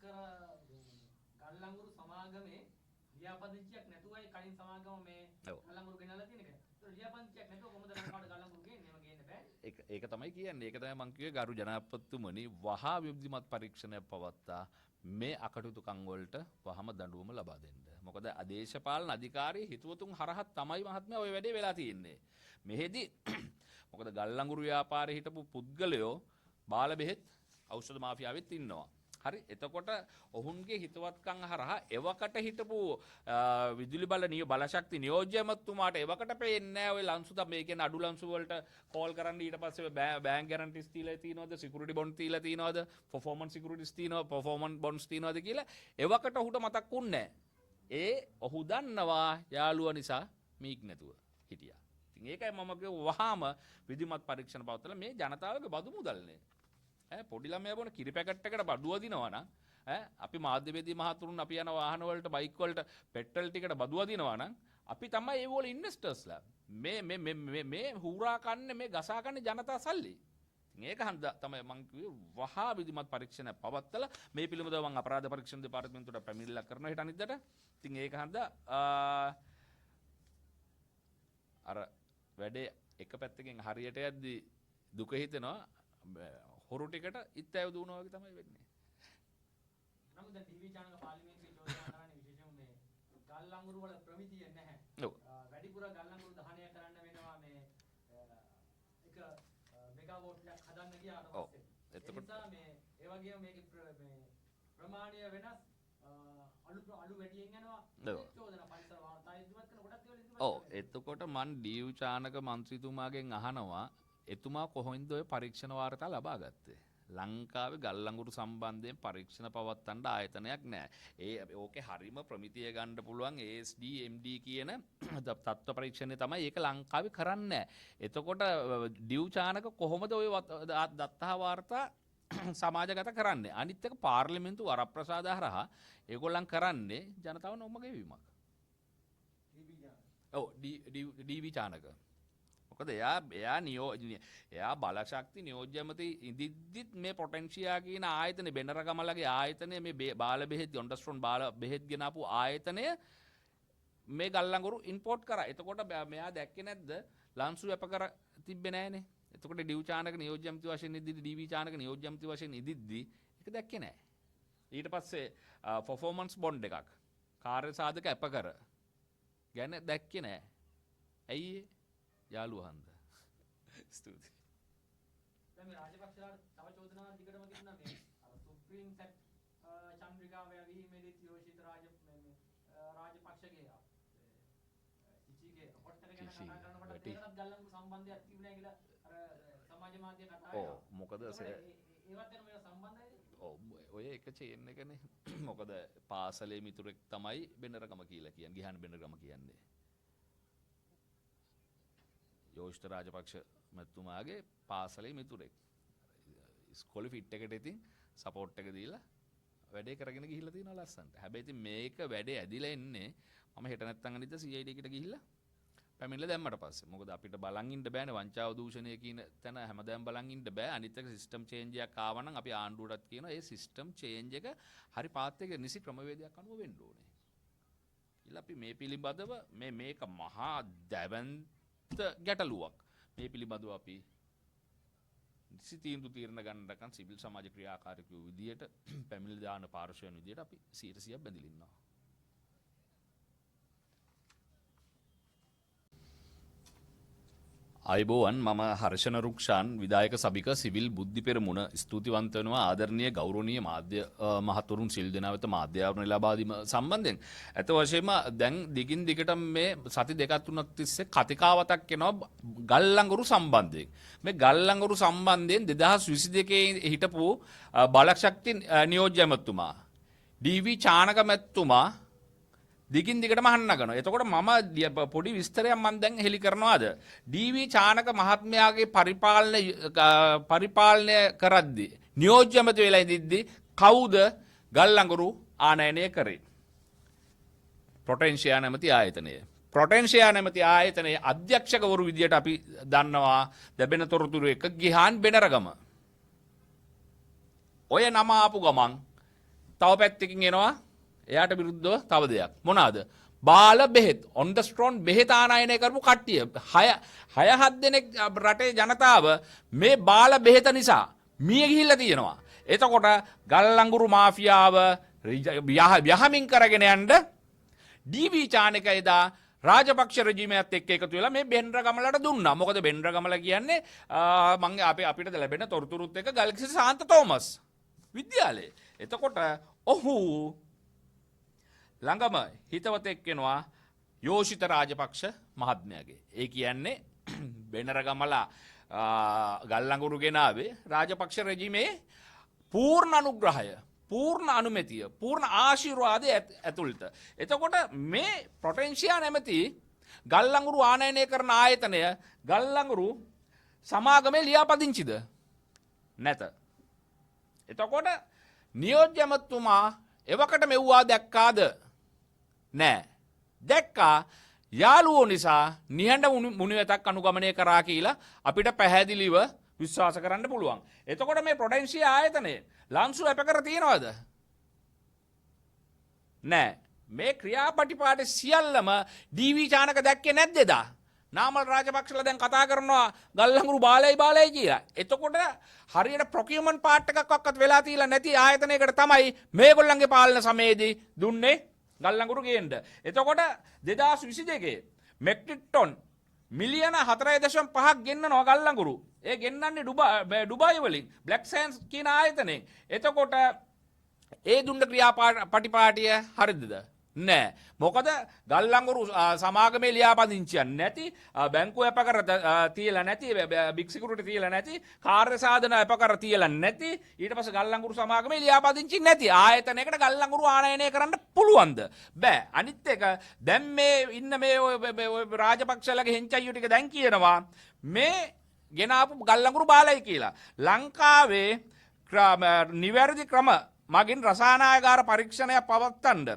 කර ගල්ලංගුරු සමාගමේ ලියාපදිංචියක් නැතුවයි කලින් සමාගම මේ ගල්ලංගුරු ගෙනල්ලා තියෙන එක. ඒක ලියාපදිංචියක් නැතුව කොහොමද ලංකාවට ගල්ලංගුරු ගේන්නේ? එහෙම ගේන්න බෑ. ඒක තමයි කියන්නේ. ඒක තමයි මම කිව්වේ ගරු ජනාධිපතිතුමනි වහා විධිමත් පරීක්ෂණයක් පවත්තා මේ අකටයුතුකම් වලට වහම දඬුවම ලබා දෙන්න. මොකද ආදේශපාලන අධිකාරී හිතුවතුන් හරහා තමයි මහත්මයා ওই වැඩේ වෙලා තියෙන්නේ. මෙහෙදි මොකද ගල්ලංගුරු ව්‍යාපාරේ හිටපු පුද්ගලයෝ බාල බෙහෙත් ඖෂධ මාෆියාවෙත් ඉන්නවා. හරි එතකොට ඔවුන්ගේ හිතවත්කම් හරහා එවකට හිටපු විදුලි බල බලශක්ති නියෝජ්‍යමතුමාට එවකට පේන්නේ නැහැ ඔය ලන්සු තමයි මේ කියන්නේ අඩු ලන්සු වලට කෝල් කරන්න ඊට පස්සේ බෑන්ක් ගැරන්ටිස් තියලා තියනවද සිකියුරිටි බොන්ඩ් තියලා තියනවද පර්ෆෝමන්ස් සිකියුරිටිස් තියනවද පර්ෆෝමන්ස් බොන්ඩ්ස් තියනවද කියලා එවකට ඔහුට මතක්ුන්නේ නැහැ. ඔහු දන්නවා යාළුවා නිසා මීක් නැතුව හිටියා. ඉතින් ඒකයි මම කිව්ව වහාම විධිමත් පරීක්ෂණ පවත්වලා මේ ජනතාවගේ බදු මුදල්නේ පොඩි ළමයා බොන කිරි පැකට් එකකට බඩුව දිනවා නම් අපි මාධ්‍යවේදී මහතුරුන් අපි යන වාහන වලට බයික් වලට පෙට්‍රල් ටිකට බඩුව දිනවා නම් අපි තමයි ඒ වල ඉන්වෙස්ටර්ස්ලා මේ හුරා කන්නේ මේ ගසා කන්නේ ජනතා සල්ලි. ඉතින් ඒක හන්දා තමයි මම කිව්වේ වහා විධිමත් පරීක්ෂණ පවත්වලා මේ පිළිබඳව මම අපරාධ පරීක්ෂණ දෙපාර්තමේන්තුවට පැමිණිල්ලක් කරනවා හෙට අනිද්දාට. ඉතින් ඒක හන්දා අර වැඩේ එක පැත්තකින් හරියට යද්දි දුක හිතෙනවා හොරු ටිකට ඉත්තෑව දුවනවා වගේ තමයි වෙන්නේ. නමුත් දැන් ටීවී channel පාර්ලිමේන්තුවේ චෝදනා කරන්නේ විශේෂයෙන්ම මේ ගල්ලංගුරු වල ප්‍රමිතිය නැහැ. ඔව්. වැඩිපුර ගල්ලංගුරු දහනය කරන්න වෙනවා මේ එක මෙගාවෝට් එකක් හදන්න ගියාට පස්සේ. එතකොට මේ ඒ වගේම මේකේ මේ ප්‍රමාණය වෙනස් අලු වැඩියෙන් යනවා. චෝදනා පරිසර වාර්තා ඉදිරිපත් කරන කොටත් ඒවල ඉදිරිපත්. ඔව් එතකොට මන් ඩීව් චානක මන්ත්‍රීතුමාගෙන් අහනවා එතුමා කොහොමද ඔය පරීක්ෂණ වාර්තා ලබා ගත්තේ? ලංකාවේ ගල්ලංගුරු සම්බන්ධයෙන් පරීක්ෂණ පවත්වන්න ආයතනයක් නැහැ. ඕකේ හරිම ප්‍රමිතිය ගන්න පුළුවන් ASD MD කියන තත්ත්ව පරීක්ෂණය තමයි ඒක ලංකාවේ කරන්නේ. එතකොට ඩිව් චානක කොහොමද ඔය දත්තා වාර්තා සමාජගත කරන්නේ? අනිත් එක පාර්ලිමේන්තු වරප්‍රසාද හරහා ඒගොල්ලන් කරන්නේ ජනතාව නොම ගෙවීමක්. ඔව් ඩීවී චානක මොකද එයා බලශක්ති නියෝජ්‍යමති ඉදිද්දිත් මේ පොටෙන්ෂියා කියන ආයතනේ බෙනරගමලගේ ආයතනය මේ බාල බෙහෙත් යොන්ඩස්ට්‍රෝන් බාල බෙහෙත් ගෙනාපු ආයතනය මේ ගල්ලංගුරු ඉම්පෝර්ට් කරා. එතකොට මෙයා දැක්කේ නැද්ද ලන්සු යප කර තිබ්බේ නැහනේ. එතකොට ඩිව් චානක නියෝජ්‍යමති වශයෙන් ඉදිද්දි ඩීවී චානක නියෝජ්‍යමති වශයෙන් ඉදිද්දි ඒක දැක්කේ නැහැ. ඊට පස්සේ පර්ෆෝමන්ස් බොන්ඩ් එකක් කාර්ය සාධක අප කර ගැන දැක්කේ නැහැ. ඇයි යාළුවහන්ද ස්තුතියි. දැන් මේ රාජපක්ෂලාට තව චෝදනාවක් දිගටම තිබුණා මේ සුප්‍රීම් සෙට් චන්ද්‍රිකා වීමේදී යෝෂිත රාජපක්ෂගේ ඉචිගේ රොපෝට් එක ගැන කතා කරනකොට ඒකත් ගල්ලංගු සම්බන්ධයක් තිබුණා කියලා අර සමාජ මාධ්‍ය කතා කරා. ඔව් මොකද ඒවත් එක්ක මේක සම්බන්ධයි. ඔය එක චේන් එකනේ. මොකද පාසලේ මිතුරෙක් තමයි බෙනරගම කියලා කියන්නේ. ගිහාන බෙනරගම කියන්නේ. යෝෂ්ඨ රාජපක්ෂ මැතිතුමාගේ පාසලේ මිතුරෙක්. ඉස්කෝලේ ෆිට් එකට ඉතින් සපෝට් එක දීලා වැඩේ කරගෙන ගිහිල්ලා තියෙනවා ලස්සනට. හැබැයි ඉතින් මේක වැඩේ ඇදිලා එන්නේ මම හෙට නැත්තම් අනිද්දා CID එකට ගිහිල්ලා පැමිණිලා දැම්මට පස්සේ. මොකද අපිට බලන් ඉන්න බෑනේ වංචාව දූෂණය කියන තැන හැමදාම බලන් ඉන්න බෑ. අනිත් එක සිස්ටම් චේන්ජ් එකක් ආවා නම් අපි ආණ්ඩුවටත් කියනවා ඒ සිස්ටම් චේන්ජ් එක හරි පාත් එක නිසි ක්‍රමවේදයක් අනුව වෙන්න ඕනේ. ඊළඟ අපි මේ පිළිබඳව මේක මහා දැවැන්ත ගැටලුවක්. මේ පිළිබඳව අපි නිසි තීන්දුව తీරන ගන්නකන් සිවිල් සමාජ ක්‍රියාකාරීකයෝ විදියට පැමිණිලි දාන පාර්ශ්වයන් විදියට අපි 100% බැඳිලා ඉන්නවා. අයිබෝවන් මම හර්ෂණ රුක්ෂාන් විදායක සභික සිවිල් බුද්ධි පෙරමුණ ස්තුතිවන්ත වෙනවා ආදරණීය ගෞරවනීය මාධ්‍ය මහතුරුන් සිල් දෙනා වෙත මාධ්‍යාවරණ ලබා දීම සම්බන්ධයෙන්. ඇත්ත වශයෙන්ම දැන් දිගින් දිගට මේ සති දෙකක් තුනක් තිස්සේ කතිකාවතක් එනවා ගල්ලංගුරු සම්බන්ධයෙන්. මේ ගල්ලංගුරු සම්බන්ධයෙන් 2022 හිටපු බලශක්ති නියෝජ්‍ය ඇමතුමා ඩීවී චානක මැතිතුමා දිගින් දිගටම අහන්නගනවා. එතකොට මම පොඩි විස්තරයක් මම දැන් හෙලි කරනවාද? ඩීවී චානක මහත්මයාගේ පරිපාලනය කරද්දී නියෝජ්‍ය ඇමති වෙලා ඉඳිද්දී කවුද ගල්ලංගුරු ආනයනය කරේ? පොටෙන්ෂියා නැමැති ආයතනය. පොටෙන්ෂියා නැමැති ආයතනයේ අධ්‍යක්ෂකවරු විදියට අපි දන්නවා ලැබෙන තොරතුරු එක ගිහාන් බෙනරගම. ඔය නම ආපු ගමන් තව පැත්තකින් එනවා එයාට විරුද්ධව තව දෙයක්. මොනවාද? බාල බෙහෙත් ඔන් ද ස්ට්‍රෝන් බෙහෙත් ආනයනය කරපු කට්ටිය 6-7 දෙනෙක් රටේ ජනතාව මේ බාල බෙහෙත නිසා මිය ගිහිල්ලා තියෙනවා. එතකොට ගල්ලංගුරු මාෆියාව යහමින් කරගෙන යන්න ඩීවී චානක එදා රාජපක්ෂ රජීමයත් එක්ක එකතු වෙලා මේ බෙන්රගමලට දුන්නා. මොකද බෙන්රගමල කියන්නේ මම අපිට ලැබෙන තොරතුරුත් එක්ක ගල්කිසි සාන්ත තෝමස් විද්‍යාලය. එතකොට ඔහු ළඟම හිතවතෙක් වෙනවා යෝෂිත රාජපක්ෂ මහත්මයාගේ. ඒ කියන්නේ බෙනරගමලා ගල්ලංගුරු ගෙනාවේ රාජපක්ෂ රජීමේ පූර්ණ අනුග්‍රහය, පූර්ණ අනුමැතිය, පූර්ණ ආශිර්වාදය ඇතුළත. එතකොට මේ ප්‍රොටෙන්ෂියා නැමැති ගල්ලංගුරු ආනයනය කරන ආයතනය ගල්ලංගුරු සමාගමේ ලියාපදිංචිද? නැත. එතකොට නියෝජ්‍ය ඇමතුමා එවකට මෙව්වා දැක්කාද? නෑ. දැක්කා යාළුවෝ නිසා නිහඬ මුනිවෙතක් අනුගමනය කරා කියලා අපිට පැහැදිලිව විශ්වාස කරන්න පුළුවන්. එතකොට මේ ප්‍රොඩෙන්ෂියා ආයතනය ලන්සු අප කර තියෙනවද? නෑ. මේ ක්‍රියාපටිපාටි සියල්ලම ඩීවී චානක දැක්කේ නැද්ද එදා? නාමල් රාජපක්ෂලා දැන් කතා කරනවා ගල්ලංගුරු බාලයි කියලා. එතකොට හරියට ප්‍රොකියුමන්ට් පාර්ට් එකක්වත් වෙලා තියලා නැති ආයතනයකට තමයි මේගොල්ලන්ගේ පාලන සමයේදී දුන්නේ ගල්ලංගුරු ගේන්න. එතකොට 2022 මෙට්‍රික් ටොන් මිලියන 4.5ක් ගෙන්නනවා ගල්ලංගුරු. ඒ ගෙන්නන්නේ ඩුබායි වලින් බ්ලැක් සෑන්ඩ්ස් කියන ආයතනයෙන්. එතකොට ඒ දුන්න ක්‍රියාපටිපාටිය හරිදද? නෑ. මොකද ගල්ලංගුරු සමාගමේ ලියාපදිංචියක් නැති, බැංකුව අප කර තියලා නැති, බිග් සිකියුරිටි තියලා නැති, කාර්ය සාධන අප කර තියලා නැති, ඊට පස්සේ ගල්ලංගුරු සමාගමේ ලියාපදිංචි නැති ආයතනයකට ගල්ලංගුරු ආනයනය කරන්න පුළුවන්ද? බෑ. අනිත් එක දැන් මේ ඉන්න මේ රාජපක්ෂලගේ හෙන්චයියෝ ටික දැන් කියනවා මේ ගෙනාපු ගල්ලංගුරු බාලයි කියලා. ලංකාවේ නිවැරදි ක්‍රම මගින් රසායනාගාර පරීක්ෂණයක් පවත්වන්න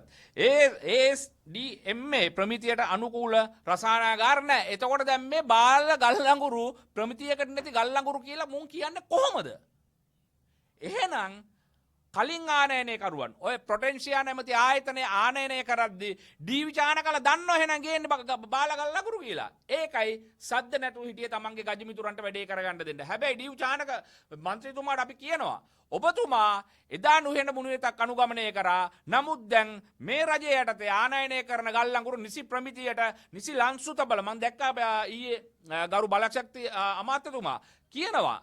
ASDMA ප්‍රමිතියට අනුකූල රසායනාගාර නැහැ. එතකොට දැන් මේ බාල ගල්ලංගුරු ප්‍රමිතියකට නැති ගල්ලංගුරු කියලා මුන් කියන්නේ කොහොමද? එහෙනම් කලින් ආනයනය කරුවන් ඔය ප්‍රොටෙන්ෂියා නැමැති ආයතනය ආනයනය කරද්දී ඩීවී චානකල දන්නව එහෙනම් ගේන්නේ බාල ගල්ලංගුරු කියලා. ඒකයි සද්ද නැතුව හිටියේ තමන්ගේ ගජමිතුරන්ට වැඩේ කරගන්න දෙන්න. හැබැයි ඩීවී චානක මන්ත්‍රීතුමාට අපි කියනවා ඔබතුමා එදා නුහෙන මුනුවෙතක් අනුගමනය කරා. නමුත් දැන් මේ රජය යටතේ ආනයනය කරන ගල්ලංගුරු නිසි ප්‍රමිතියට නිසි ලන්සු තබල මම දැක්කා ඊයේ ගරු බලශක්ති අමාත්‍යතුමා කියනවා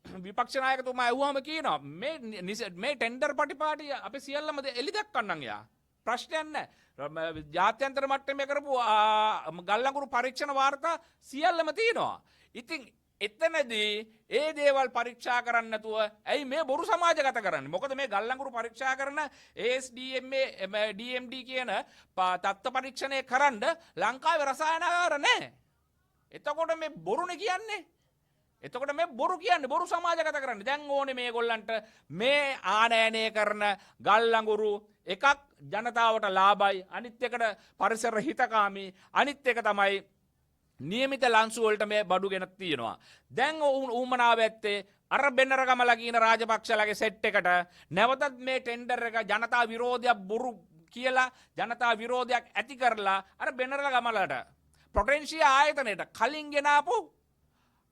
විපක්ෂ නායකතුමා ඇහුවාම කියනවා මේ ටෙන්ඩර් පටිපාටි අපි සියල්ලම එලි දක්වන්නම් යා. ප්‍රශ්නයක් නැහැ. ජාත්‍යන්තර මට්ටමේ කරපු ගල්ලංගුරු පරීක්ෂණ වාර්තා සියල්ලම තියෙනවා. ඉතින් එතනදී ඒ දේවල් පරීක්ෂා කරන්න නැතුව ඇයි මේ බොරු සමාජගත කරන්නේ? මොකද මේ ගල්ලංගුරු පරීක්ෂා කරන ASDMA DMD කියන තත්ත්ව පරීක්ෂණය කරන්න ලංකාවේ රසායනාගාර නැහැ. එතකොට මේ බොරුනේ කියන්නේ. එතකොට මේ බොරු කියන්නේ බොරු සමාජගත කරන්නේ. දැන් ඕනේ මේගොල්ලන්ට මේ ආනයනය කරන ගල්ලංගුරු එකක් ජනතාවට ලාභයි, අනිත් එකට පරිසර හිතකාමී, අනිත් එක තමයි නියමිත ලන්සු වලට මේ බඩු ගෙන තියෙනවා. දැන් ඌමනාව ඇත්තේ අර බෙන්නරගමලා කියන රාජපක්ෂලගේ සෙට් එකට නැවතත් මේ ටෙන්ඩර් එක ජනතා විරෝධයක් බොරු කියලා ජනතා විරෝධයක් ඇති කරලා අර බෙන්නරගමලට ප්‍රොටෙන්ෂියා ආයතනයට කලින් ගෙනාපු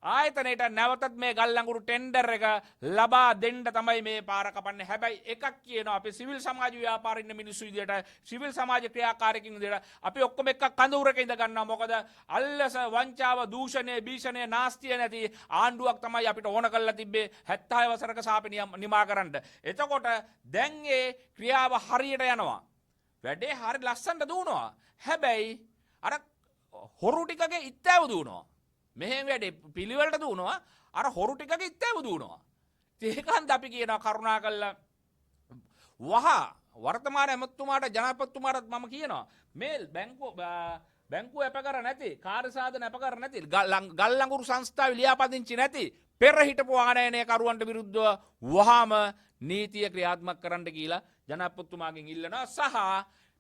ආයතනයට නැවතත් මේ ගල්ලංගුරු ටෙන්ඩර් එක ලබා දෙන්න තමයි මේ පාර කපන්නේ. හැබැයි එකක් කියනවා අපි සිවිල් සමාජ ව්‍යාපාරික ඉන්න මිනිස්සු විදියට සිවිල් සමාජ ක්‍රියාකාරකින් විදියට අපි ඔක්කොම එක්ක කඳවුරක ඉඳ ගන්නවා. මොකද අල්ලස වංචාව දූෂණය භීෂණය නාස්තිය නැති ආණ්ඩුවක් තමයි අපිට ඕන කරලා තිබ්බේ 76 වසරක සාපේ නිමා කරන්න. එතකොට දැන් ඒ ක්‍රියාව හරියට යනවා. වැඩේ හරි ලස්සනට දුවනවා. හැබැයි අර හොරු ටිකගේ ඉත්තෑව දුවනවා. මෙහෙම වැඩේ පිළිවෙලට දුවනවා. අර හොරු ටිකගේ ඉත්තෑව දුවනවා. ඒකන්ද අපි කියනවා කරුණා කළා වර්තමාන ඇමතුමාට ජනාධිපතිතුමාට මම කියනවා මේ බැංකුව අප කර නැති, කාර්ය සාධන අප කර නැති, ගල්ලංගුරු සංස්ථාවේ ලියාපදිංචි නැති පෙර හිටපු ආනයනය කරුවන්ට විරුද්ධව වහාම නීතිය ක්‍රියාත්මක කරන්න කියලා ජනාධිපතිතුමාගෙන් ඉල්ලනවා. සහ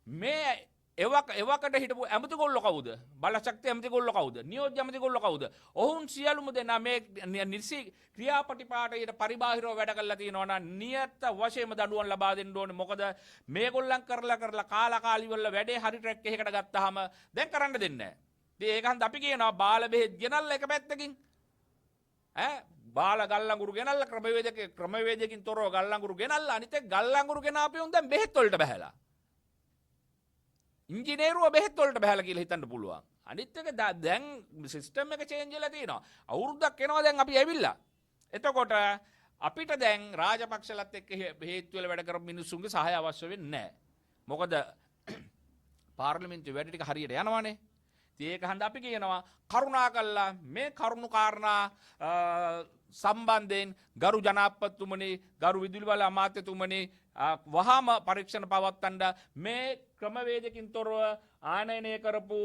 මේ එවකට හිටපු ඇමති කොල්ල කවුද බලශක්ති ඇමති කොල්ල කවුද නියෝජ්‍ය ඇමති කොල්ල කවුද ඔවුන් සියලුම දෙනා මේ නිසි ක්‍රියාපටිපාටයට පරිබාහිරව වැඩ කරලා තියෙනවා නම් නියත වශයෙන්ම දඬුවම් ලබා දෙන්න ඕනේ මොකද මේගොල්ලන් කරලා කාලාකාලීවල වැඩේ හරි ට්‍රැක් එකකට ගත්තාම දැන් කරන්න දෙන්නේ නැහැ ඉතින් ඒක හන්ද අපි කියනවා බාල බෙහෙත් ගෙනල්ලා එක පැත්තකින් බාල ගල්ලංගුරු ගෙනල්ලා ක්‍රමවේදයකින් තොරව ගල්ලංගුරු ගෙනල්ලා අනිත් එක ගල්ලංගුරු ගෙනාපු උන් දැන් බෙහෙත් වලට බහැලා ඉංජිනේරුව බෙහෙත් වලට බහැලා කියලා හිතන්න පුළුවන්. අනිත් එක දැන් සිස්ටම් එක චේන්ජ් වෙලා තියෙනවා. අවුරුද්දක් එනවා දැන් අපි ඇවිල්ලා. එතකොට අපිට දැන් රාජපක්ෂලත් එක්ක හේතු වල වැඩ කරපු මිනිස්සුන්ගේ සහාය අවශ්‍ය වෙන්නේ නැහැ. මොකද පාර්ලිමේන්තුවේ වැඩ ටික හරියට යනවානේ. ඉතින් ඒක හන්ද අපි කියනවා කරුණාකරලා මේ කරුණු කාරණා සම්බන්ධයෙන් ගරු ජනාධිපතිතුමනි ගරු විදුලිබල අමාත්‍යතුමනි වහාම පරීක්ෂණ පවත්වන්න මේ ක්‍රමවේදකින් තොරව ආනයනය කරපු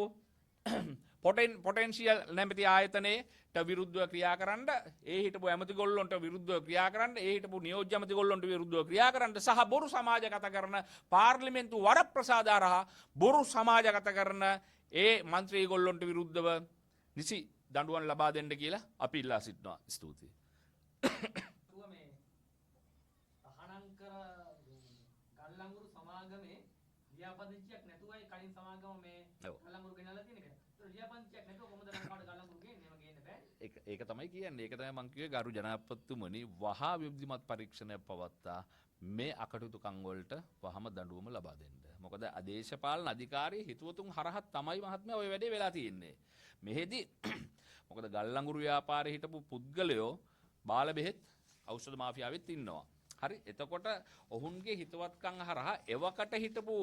පොටෙන්ෂියල් නැමැති ආයතනයට විරුද්ධව ක්‍රියා කරන්න ඒ හිටපු ඇමති ගොල්ලොන්ට විරුද්ධව ක්‍රියා කරන්න ඒ හිටපු නියෝජ්‍ය ඇමති ගොල්ලොන්ට විරුද්ධව ක්‍රියා කරන්න සහ බොරු සමාජගත කරන පාර්ලිමේන්තු වරප්‍රසාද හරහා බොරු සමාජගත කරන ඒ මන්ත්‍රී ගොල්ලොන්ට විරුද්ධව නිසි දඬුවම් ලබා දෙන්න කියලා අපි ඉල්ලා සිටිනවා. ස්තුතියි. මේ තහනංකර ගල්ලංගුරු සමාගමේ ලියාපදිංචියක් නැතුවයි කලින් සමාගම මේ ගල්ලංගුරු ගෙනල්ලා තියෙන එක. ඒක ලියාපදිංචියක් නැතුව කොහොමද ලංකාවට ගල්ලංගුරු ගේන්නේ? එහෙම ගේන්න බෑ. ඒක තමයි කියන්නේ. ඒක තමයි මං කිව්වේ ගරු ජනාධිපතිතුමනි වහා විධිමත් පරීක්ෂණයක් පවත්තා මේ අකටයුතුකම් වලට වහම දඬුවම ලබා දෙන්න. මොකද අදේශපාලන අධිකාරී හිතුවතුන් හරහා තමයි මහත්මයා ওই වැඩේ වෙලා තියෙන්නේ. මෙහෙදි මොකද ගල්ලංගුරු ව්‍යාපාරේ හිටපු පුද්ගලයෝ බාල බෙහෙත් ඖෂධ මාෆියාවෙත් ඉන්නවා. හරි එතකොට ඔවුන්ගේ හිතවත්කම් හරහා එවකට හිටපු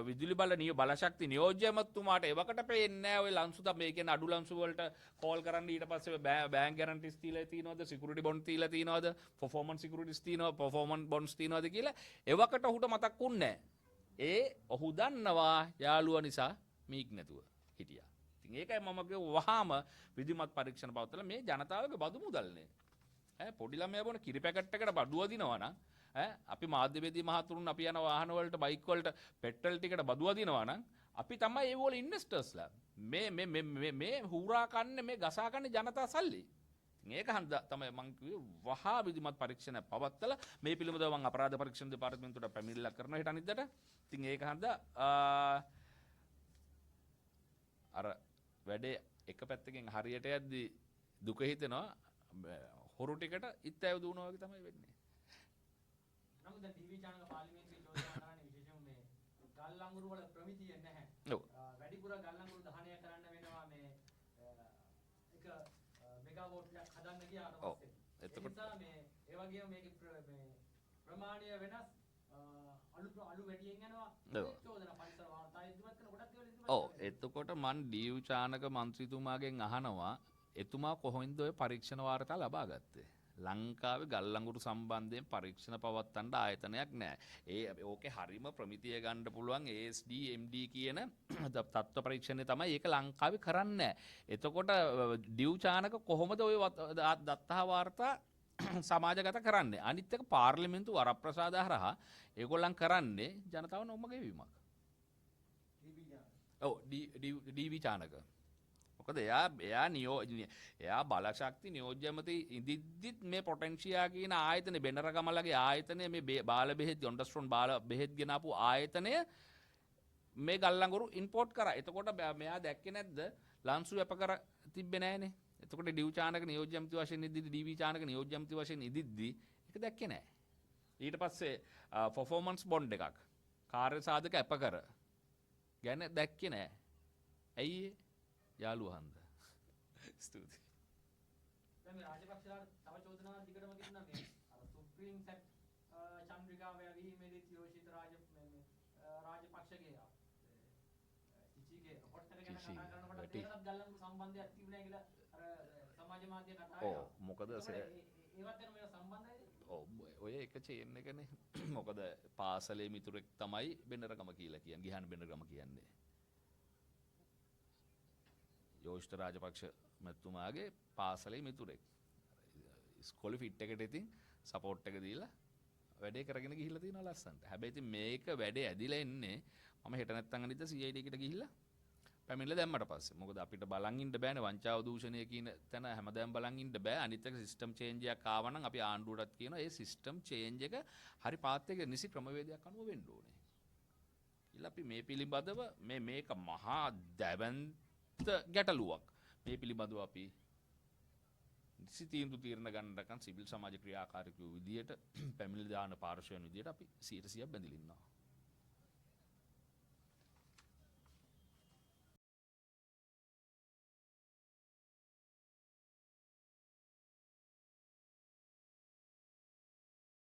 විදුලි බලශක්ති නියෝජ්‍යමතුමාට එවකට පේන්නේ නැහැ ඔය ලන්සු තමයි කියන්නේ අඩු ලන්සු වලට කෝල් කරන්න ඊට පස්සේ බෑන්ක් ගැරන්ටිස් තියලා තියෙනවද සිකියුරිටි බොන්ඩ් තියලා තියෙනවද පර්ෆෝමන්ස් සිකියුරිටිස් තියෙනවද පර්ෆෝමන්ස් බොන්ඩ්ස් තියෙනවද කියලා එවකට ඔහුට මතක්ුන්නේ නැහැ. ඒ ඔහු දන්නවා යාළුවා නිසා මීක් නැතුව හිටියා. ඉතින් ඒකයි මම කිව්ව වහාම විධිමත් පරීක්ෂණ පවත්වලා මේ ජනතාවගේ බදු මුදල්නේ පොඩි ළමයා බොන කිරි පැකට් එකට බඩුව දිනවා නම් අපි මාධ්‍යවේදී මහතුරුන් අපි යන වාහන වලට බයික් වලට පෙට්‍රල් ටිකට බඩුව දිනවා නම් අපි තමයි ඒ වල ඉන්වෙස්ටර්ස්ලා මේ හුරා කන්නේ මේ ගසා කන්නේ ජනතා සල්ලි. ඒක හන්ද තමයි මං කිව්වේ වහා විධිමත් පරීක්ෂණ පවත්වලා මේ පිළිබඳව මං අපරාධ පරීක්ෂණ දෙපාර්තමේන්තුවට පැමිණිල්ලක් කරනවා හෙට අනිද්දාට. ඉතින් ඒක හන්ද අර වැඩේ එක පැත්තකින් හරියට යද්දි දුක හිතෙනවා හොරු ටිකට ඉත්තෑව දුවනවා වගේ තමයි වෙන්නේ. නමුත් දැන් ටීවී channel පාර්ලිමේන්තුවේ චෝදනා කරන්නේ විශේෂයෙන්ම මේ ගල්ලංගුරු වල ප්‍රමිතිය නැහැ. ඔව්. වැඩිපුර ගල්ලංගුරු දහනය කරන්න වෙනවා මේ එක මෙගාවෝට්යක් හදන්න ගියාට පස්සේ. එතකොට මේ ඒ වගේම මේකේ මේ ප්‍රමාණය වෙනස් අලු වැඩියෙන් යනවා. චෝදනා පරිසර වාර්තා ඉදිරිපත් කරන කොටත් ඒවල ඉදිරිපත්. ඔව් එතකොට මන් ඩීව් චානක මන්ත්‍රීතුමාගෙන් අහනවා එතුමා කොහොමද ඔය පරීක්ෂණ වාර්තා ලබා ගත්තේ? ලංකාවේ ගල්ලංගුරු සම්බන්ධයෙන් පරීක්ෂණ පවත්වන්න ආයතනයක් නැහැ. ඒ ඕකේ හරිම ප්‍රමිතිය ගන්න පුළුවන් ASD MD කියන තත්ත්ව පරීක්ෂණය තමයි ඒක ලංකාවේ කරන්නේ. එතකොට ඩීව් චානක කොහොමද ඔය දත්තා වාර්තා සමාජගත කරන්නේ? අනිත් එක පාර්ලිමේන්තු වරප්‍රසාද හරහා ඒගොල්ලන් කරන්නේ ජනතාව නොම ගෙවීමක්. ඔව් ඩීවී චානක මොකද එයා බලශක්ති නියෝජ්‍යමති ඉදිද්දිත් මේ පොටෙන්ෂියා කියන ආයතනේ බෙනරගමලගේ ආයතනය මේ බාල බෙහෙත් යොන්ඩස්ට්‍රෝන් බාල බෙහෙත් ගෙනාපු ආයතනය මේ ගල්ලංගුරු ඉම්පෝට් කරා. එතකොට මෙයා දැක්කේ නැද්ද ලන්සු වැප කර තිබ්බේ නැහනේ. එතකොට ඩීව් චානක නියෝජ්‍යමති වශයෙන් ඉදිද්දි ඩීවී චානක නියෝජ්‍යමති වශයෙන් ඉදිද්දි ඒක දැක්කේ නැහැ. ඊට පස්සේ පර්ෆෝමන්ස් බොන්ඩ් එකක් කාර්ය සාධක අප කර ගැන දැක්කේ නැහැ. ඇයි ඒ? යාළුවහන්ද. ස්තුතියි. දැන් මේ රාජපක්ෂලාට තව චෝදනාවක් දිගටම කියනවා මේ අර සුප්‍රීම සැට් චන්ද්‍රිකාවේ විහිමෙලි යෝෂිත රාජපක්ෂගේ ඉචිගේ රොපොට් එක ගැන කතා කරනකොට ඒකත් ගල්ලංගුරු සම්බන්ධයක් තිබුණා කියලා අර සමාජ මාධ්‍ය කතා කරනවා. ඔව් මොකද ඒවත් එක්ක මේක සම්බන්ධයිද? ඔය එක චේන් එකනේ. මොකද පාසලේ මිතුරෙක් තමයි බෙනරගම කියලා කියන්නේ. ගිහාන බෙනරගම කියන්නේ. යෝෂ්ඨ රාජපක්ෂ මැතිතුමාගේ පාසලේ මිතුරෙක්. ඉස්කෝලේ ෆිට් එකට ඉතින් සපෝට් එක දීලා වැඩේ කරගෙන ගිහිල්ලා තියෙනවා ලස්සනට. හැබැයි ඉතින් මේක වැඩේ ඇදිලා එන්නේ මම හෙට නැත්තම් අනිද්දා CID එකට ගිහිල්ලා පැමිණිලා දැම්මට පස්සේ. මොකද අපිට බලන් ඉන්න බෑනේ වංචාව දූෂණය කියන තැන හැමදාම බලන් ඉන්න බෑ. අනිත් එක සිස්ටම් චේන්ජ් එකක් ආවනම් අපි ආණ්ඩුවටත් කියනවා ඒ සිස්ටම් චේන්ජ් එක හරි පාත් එක නිසි ක්‍රමවේදයක් අනුව වෙන්න ඕනේ. කියලා අපි මේ පිළිබඳව මේක මහා දැවැන්ත ගැටලුවක්. මේ පිළිබඳව අපි නිසි තීන්දුව తీරන ගන්නකන් සිවිල් සමාජ ක්‍රියාකාරීකයෝ විදියට පැමිණිලි දාන පාර්ශවයන් විදියට අපි 100% බැඳිලා ඉන්නවා.